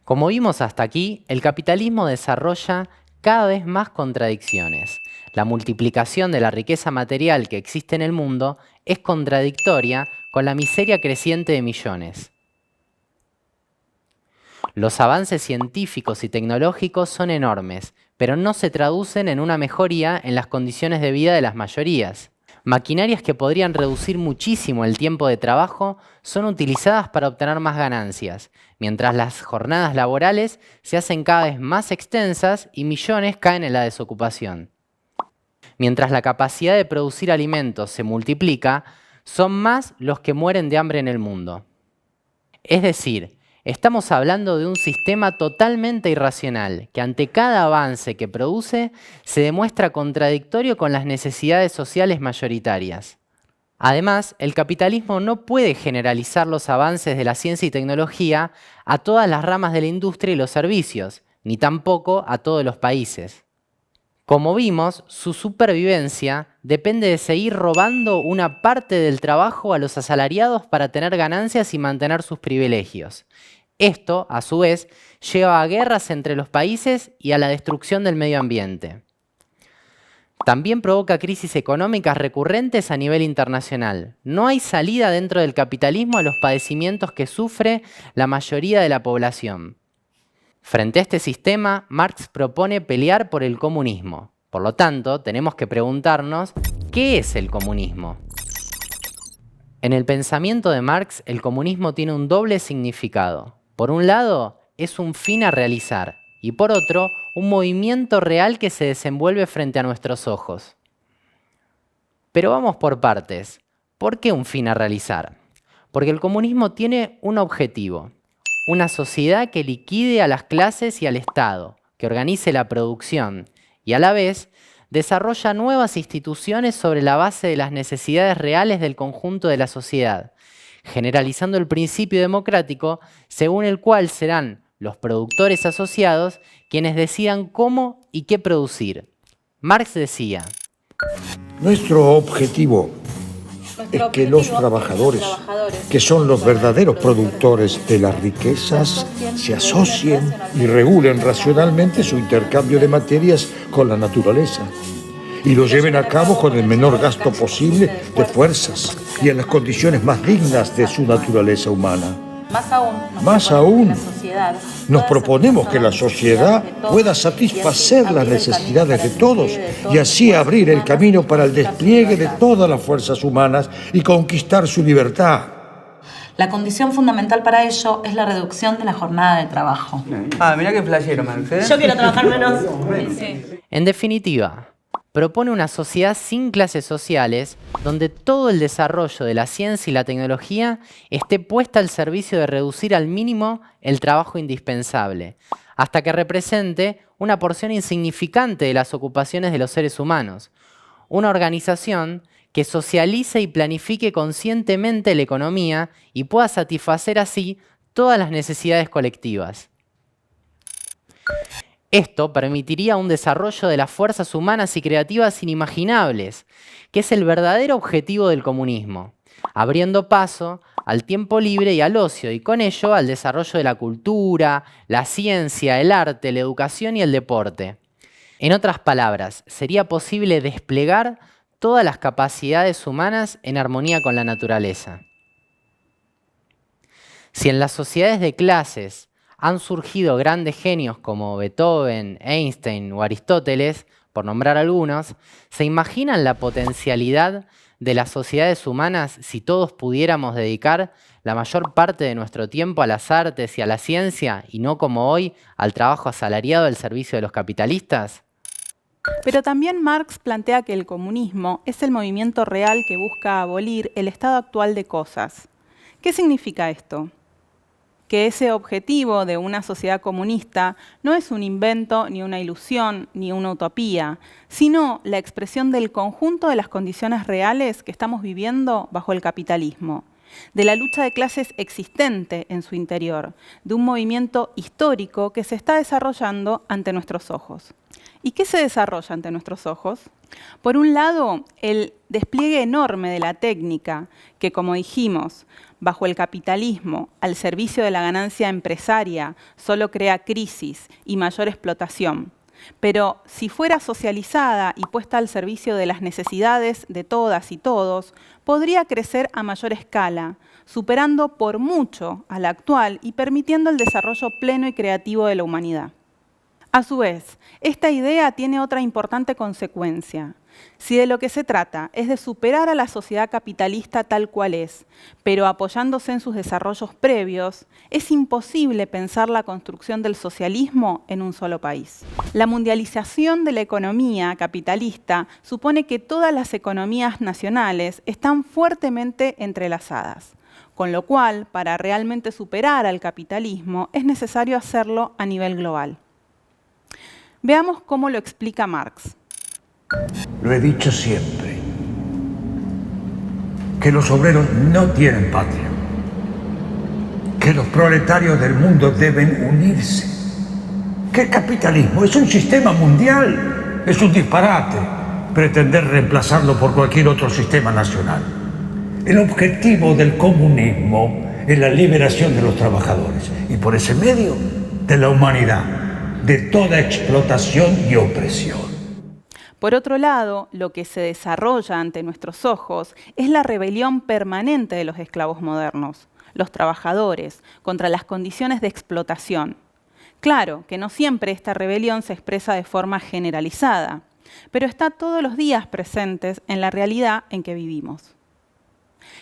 Como vimos hasta aquí, el capitalismo desarrolla cada vez más contradicciones. La multiplicación de la riqueza material que existe en el mundo es contradictoria con la miseria creciente de millones. Los avances científicos y tecnológicos son enormes, pero no se traducen en una mejoría en las condiciones de vida de las mayorías. Maquinarias que podrían reducir muchísimo el tiempo de trabajo son utilizadas para obtener más ganancias, mientras las jornadas laborales se hacen cada vez más extensas y millones caen en la desocupación. Mientras la capacidad de producir alimentos se multiplica, son más los que mueren de hambre en el mundo. Es decir, estamos hablando de un sistema totalmente irracional, que ante cada avance que produce se demuestra contradictorio con las necesidades sociales mayoritarias. Además, el capitalismo no puede generalizar los avances de la ciencia y tecnología a todas las ramas de la industria y los servicios, ni tampoco a todos los países. Como vimos, su supervivencia depende de seguir robando una parte del trabajo a los asalariados para tener ganancias y mantener sus privilegios. Esto, a su vez, lleva a guerras entre los países y a la destrucción del medio ambiente. También provoca crisis económicas recurrentes a nivel internacional. No hay salida dentro del capitalismo a los padecimientos que sufre la mayoría de la población. Frente a este sistema, Marx propone pelear por el comunismo. Por lo tanto, tenemos que preguntarnos, ¿qué es el comunismo? En el pensamiento de Marx, el comunismo tiene un doble significado. Por un lado, es un fin a realizar, y por otro, un movimiento real que se desenvuelve frente a nuestros ojos. Pero vamos por partes. ¿Por qué un fin a realizar? Porque el comunismo tiene un objetivo. Una sociedad que liquide a las clases y al Estado, que organice la producción y a la vez desarrolla nuevas instituciones sobre la base de las necesidades reales del conjunto de la sociedad, generalizando el principio democrático según el cual serán los productores asociados quienes decidan cómo y qué producir. Marx decía: nuestro objetivo es que los trabajadores, que son los verdaderos productores de las riquezas, se asocien y regulen racionalmente su intercambio de materias con la naturaleza y lo lleven a cabo con el menor gasto posible de fuerzas y en las condiciones más dignas de su naturaleza humana. Más aún, nos proponemos que la sociedad pueda satisfacer las necesidades de todos y así abrir el camino para el despliegue de todas las fuerzas humanas y conquistar su libertad. La condición fundamental para ello es la reducción de la jornada de trabajo. Mirá qué flashero, Marx, ¿eh? Yo quiero trabajar menos. Sí. En definitiva, propone una sociedad sin clases sociales donde todo el desarrollo de la ciencia y la tecnología esté puesta al servicio de reducir al mínimo el trabajo indispensable, hasta que represente una porción insignificante de las ocupaciones de los seres humanos. Una organización que socialice y planifique conscientemente la economía y pueda satisfacer así todas las necesidades colectivas. Esto permitiría un desarrollo de las fuerzas humanas y creativas inimaginables, que es el verdadero objetivo del comunismo, abriendo paso al tiempo libre y al ocio, y con ello al desarrollo de la cultura, la ciencia, el arte, la educación y el deporte. En otras palabras, sería posible desplegar todas las capacidades humanas en armonía con la naturaleza. Si en las sociedades de clases han surgido grandes genios como Beethoven, Einstein o Aristóteles, por nombrar algunos, ¿se imaginan la potencialidad de las sociedades humanas si todos pudiéramos dedicar la mayor parte de nuestro tiempo a las artes y a la ciencia y no como hoy al trabajo asalariado al servicio de los capitalistas? Pero también Marx plantea que el comunismo es el movimiento real que busca abolir el estado actual de cosas. ¿Qué significa esto? Que ese objetivo de una sociedad comunista no es un invento, ni una ilusión, ni una utopía, sino la expresión del conjunto de las condiciones reales que estamos viviendo bajo el capitalismo, de la lucha de clases existente en su interior, de un movimiento histórico que se está desarrollando ante nuestros ojos. ¿Y qué se desarrolla ante nuestros ojos? Por un lado, el despliegue enorme de la técnica que, como dijimos, bajo el capitalismo, al servicio de la ganancia empresaria, solo crea crisis y mayor explotación. Pero si fuera socializada y puesta al servicio de las necesidades de todas y todos, podría crecer a mayor escala, superando por mucho a la actual y permitiendo el desarrollo pleno y creativo de la humanidad. A su vez, esta idea tiene otra importante consecuencia. Si de lo que se trata es de superar a la sociedad capitalista tal cual es, pero apoyándose en sus desarrollos previos, es imposible pensar la construcción del socialismo en un solo país. La mundialización de la economía capitalista supone que todas las economías nacionales están fuertemente entrelazadas, con lo cual, para realmente superar al capitalismo, es necesario hacerlo a nivel global. Veamos cómo lo explica Marx. Lo he dicho siempre, que los obreros no tienen patria, que los proletarios del mundo deben unirse, que el capitalismo es un sistema mundial, es un disparate pretender reemplazarlo por cualquier otro sistema nacional. El objetivo del comunismo es la liberación de los trabajadores y por ese medio de la humanidad, de toda explotación y opresión. Por otro lado, lo que se desarrolla ante nuestros ojos es la rebelión permanente de los esclavos modernos, los trabajadores, contra las condiciones de explotación. Claro que no siempre esta rebelión se expresa de forma generalizada, pero está todos los días presente en la realidad en que vivimos.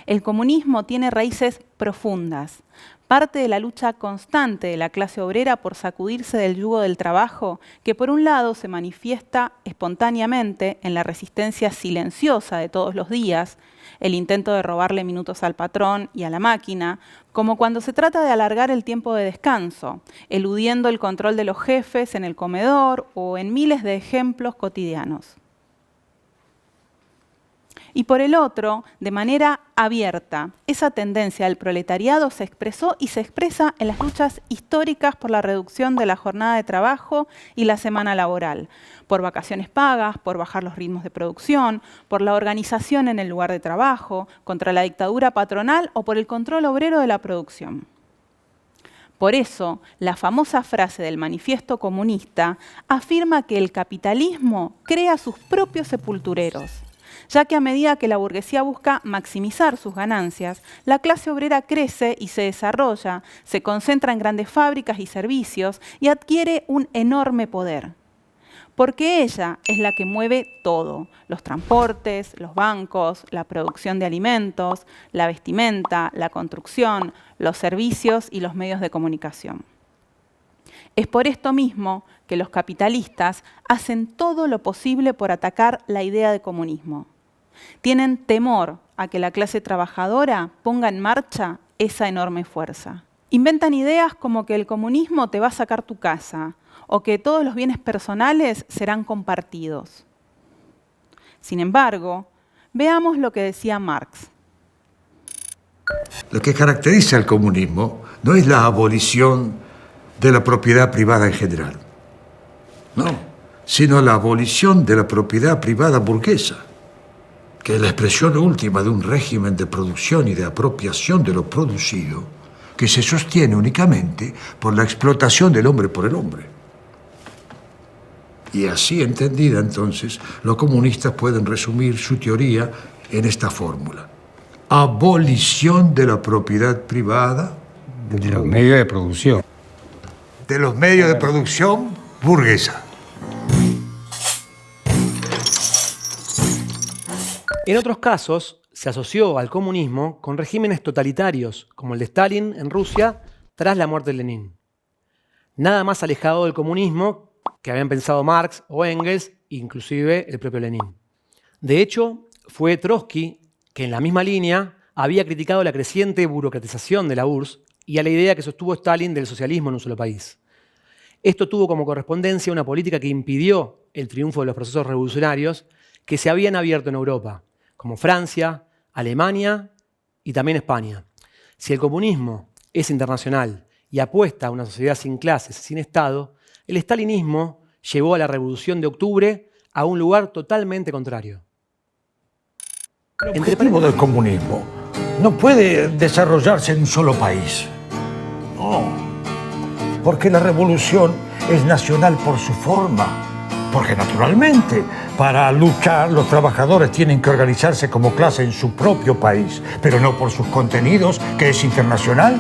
El comunismo tiene raíces profundas. Parte de la lucha constante de la clase obrera por sacudirse del yugo del trabajo, que por un lado se manifiesta espontáneamente en la resistencia silenciosa de todos los días, el intento de robarle minutos al patrón y a la máquina, como cuando se trata de alargar el tiempo de descanso, eludiendo el control de los jefes en el comedor o en miles de ejemplos cotidianos. Y por el otro, de manera abierta, esa tendencia del proletariado se expresó y se expresa en las luchas históricas por la reducción de la jornada de trabajo y la semana laboral, por vacaciones pagas, por bajar los ritmos de producción, por la organización en el lugar de trabajo, contra la dictadura patronal o por el control obrero de la producción. Por eso, la famosa frase del Manifiesto Comunista afirma que el capitalismo crea sus propios sepultureros, ya que a medida que la burguesía busca maximizar sus ganancias, la clase obrera crece y se desarrolla, se concentra en grandes fábricas y servicios y adquiere un enorme poder. Porque ella es la que mueve todo, los transportes, los bancos, la producción de alimentos, la vestimenta, la construcción, los servicios y los medios de comunicación. Es por esto mismo que los capitalistas hacen todo lo posible por atacar la idea de comunismo. Tienen temor a que la clase trabajadora ponga en marcha esa enorme fuerza. Inventan ideas como que el comunismo te va a sacar tu casa o que todos los bienes personales serán compartidos. Sin embargo, veamos lo que decía Marx. Lo que caracteriza al comunismo no es la abolición de la propiedad privada en general, no, sino la abolición de la propiedad privada burguesa, que es la expresión última de un régimen de producción y de apropiación de lo producido que se sostiene únicamente por la explotación del hombre por el hombre. Y así entendida, entonces, los comunistas pueden resumir su teoría en esta fórmula: abolición de la propiedad privada de los medios de producción. De los medios de producción burguesa. En otros casos, se asoció al comunismo con regímenes totalitarios, como el de Stalin en Rusia tras la muerte de Lenin. Nada más alejado del comunismo que habían pensado Marx o Engels, inclusive el propio Lenin. De hecho, fue Trotsky que en la misma línea había criticado la creciente burocratización de la URSS y a la idea que sostuvo Stalin del socialismo en un solo país. Esto tuvo como correspondencia una política que impidió el triunfo de los procesos revolucionarios que se habían abierto en Europa, como Francia, Alemania y también España. Si el comunismo es internacional y apuesta a una sociedad sin clases, sin Estado, el stalinismo llevó a la Revolución de Octubre a un lugar totalmente contrario. El objetivo del comunismo no puede desarrollarse en un solo país. No, porque la revolución es nacional por su forma. Porque naturalmente, para luchar, los trabajadores tienen que organizarse como clase en su propio país, pero no por sus contenidos, que es internacional.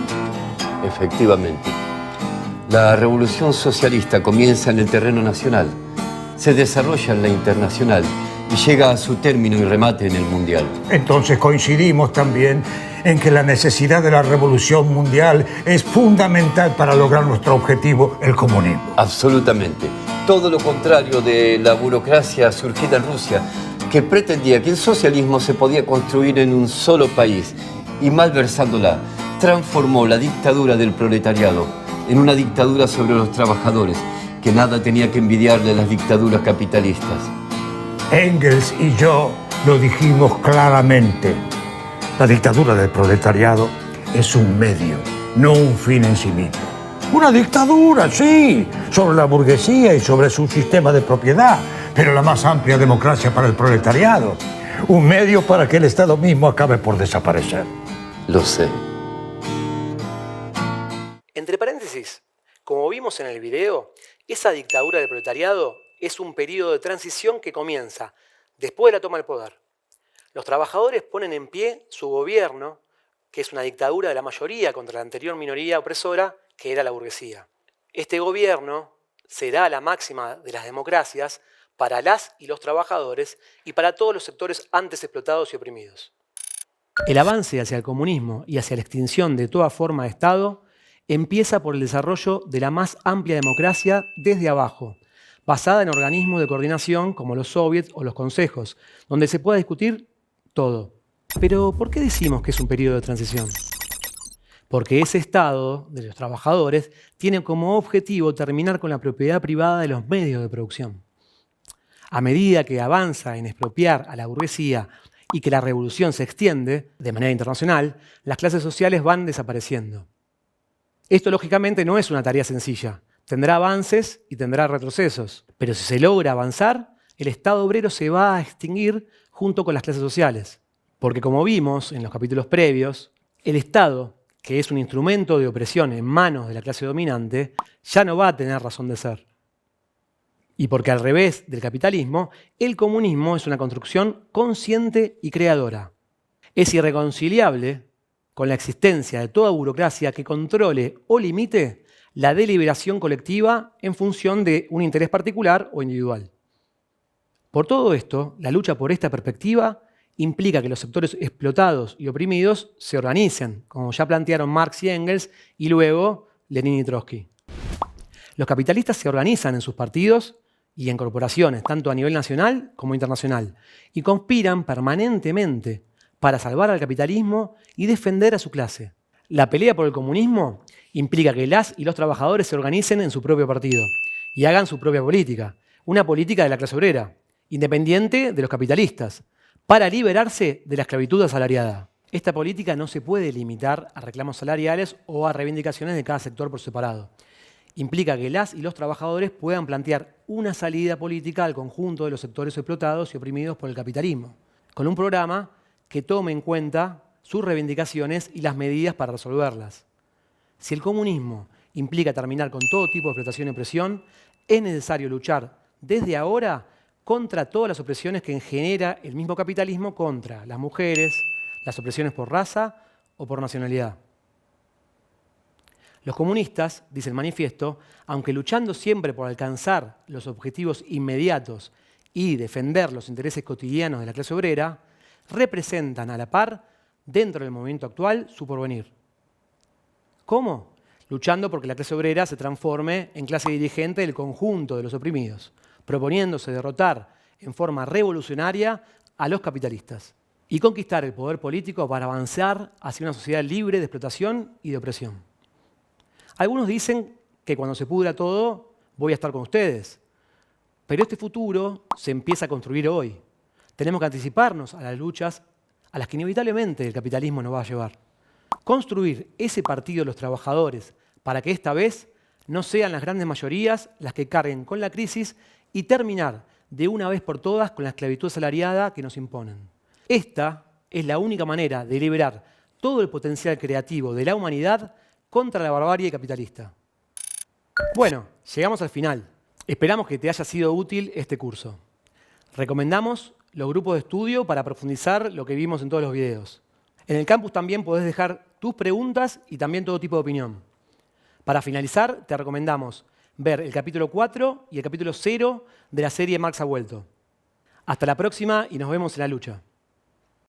Efectivamente. La revolución socialista comienza en el terreno nacional, se desarrolla en la internacional y llega a su término y remate en el mundial. Entonces coincidimos también en que la necesidad de la revolución mundial es fundamental para lograr nuestro objetivo, el comunismo. Absolutamente. Todo lo contrario de la burocracia surgida en Rusia, que pretendía que el socialismo se podía construir en un solo país y, malversándola, transformó la dictadura del proletariado en una dictadura sobre los trabajadores, que nada tenía que envidiarle a las dictaduras capitalistas. Engels y yo lo dijimos claramente. La dictadura del proletariado es un medio, no un fin en sí mismo. Una dictadura, sí, sobre la burguesía y sobre su sistema de propiedad, pero la más amplia democracia para el proletariado. Un medio para que el Estado mismo acabe por desaparecer. Lo sé. Entre paréntesis, como vimos en el video, esa dictadura del proletariado es un periodo de transición que comienza después de la toma del poder. Los trabajadores ponen en pie su gobierno, que es una dictadura de la mayoría contra la anterior minoría opresora, que era la burguesía. Este gobierno será la máxima de las democracias para las y los trabajadores y para todos los sectores antes explotados y oprimidos. El avance hacia el comunismo y hacia la extinción de toda forma de Estado empieza por el desarrollo de la más amplia democracia desde abajo, basada en organismos de coordinación como los soviets o los consejos, donde se pueda discutir todo. Pero, ¿por qué decimos que es un periodo de transición? Porque ese Estado de los trabajadores tiene como objetivo terminar con la propiedad privada de los medios de producción. A medida que avanza en expropiar a la burguesía y que la revolución se extiende de manera internacional, las clases sociales van desapareciendo. Esto, lógicamente, no es una tarea sencilla. Tendrá avances y tendrá retrocesos. Pero si se logra avanzar, el Estado obrero se va a extinguir junto con las clases sociales. Porque, como vimos en los capítulos previos, el Estado, que es un instrumento de opresión en manos de la clase dominante, ya no va a tener razón de ser. Y porque, al revés del capitalismo, el comunismo es una construcción consciente y creadora. Es irreconciliable con la existencia de toda burocracia que controle o limite la deliberación colectiva en función de un interés particular o individual. Por todo esto, la lucha por esta perspectiva implica que los sectores explotados y oprimidos se organicen, como ya plantearon Marx y Engels y luego Lenin y Trotsky. Los capitalistas se organizan en sus partidos y en corporaciones, tanto a nivel nacional como internacional, y conspiran permanentemente para salvar al capitalismo y defender a su clase. La pelea por el comunismo implica que las y los trabajadores se organicen en su propio partido y hagan su propia política, una política de la clase obrera, independiente de los capitalistas, para liberarse de la esclavitud asalariada. Esta política no se puede limitar a reclamos salariales o a reivindicaciones de cada sector por separado. Implica que las y los trabajadores puedan plantear una salida política al conjunto de los sectores explotados y oprimidos por el capitalismo, con un programa que tome en cuenta sus reivindicaciones y las medidas para resolverlas. Si el comunismo implica terminar con todo tipo de explotación y opresión, es necesario luchar desde ahora contra todas las opresiones que genera el mismo capitalismo contra las mujeres, las opresiones por raza o por nacionalidad. Los comunistas, dice el manifiesto, aunque luchando siempre por alcanzar los objetivos inmediatos y defender los intereses cotidianos de la clase obrera, representan a la par, dentro del movimiento actual, su porvenir. ¿Cómo? Luchando porque la clase obrera se transforme en clase dirigente del conjunto de los oprimidos, proponiéndose derrotar en forma revolucionaria a los capitalistas y conquistar el poder político para avanzar hacia una sociedad libre de explotación y de opresión. Algunos dicen que cuando se pudra todo voy a estar con ustedes, pero este futuro se empieza a construir hoy. Tenemos que anticiparnos a las luchas a las que inevitablemente el capitalismo nos va a llevar. Construir ese partido de los trabajadores para que esta vez no sean las grandes mayorías las que carguen con la crisis y terminar de una vez por todas con la esclavitud asalariada que nos imponen. Esta es la única manera de liberar todo el potencial creativo de la humanidad contra la barbarie capitalista. Bueno, llegamos al final. Esperamos que te haya sido útil este curso. Recomendamos los grupos de estudio para profundizar lo que vimos en todos los videos. En el campus también podés dejar tus preguntas y también todo tipo de opinión. Para finalizar, te recomendamos ver el capítulo 4 y el capítulo 0 de la serie Marx ha vuelto. Hasta la próxima y nos vemos en la lucha.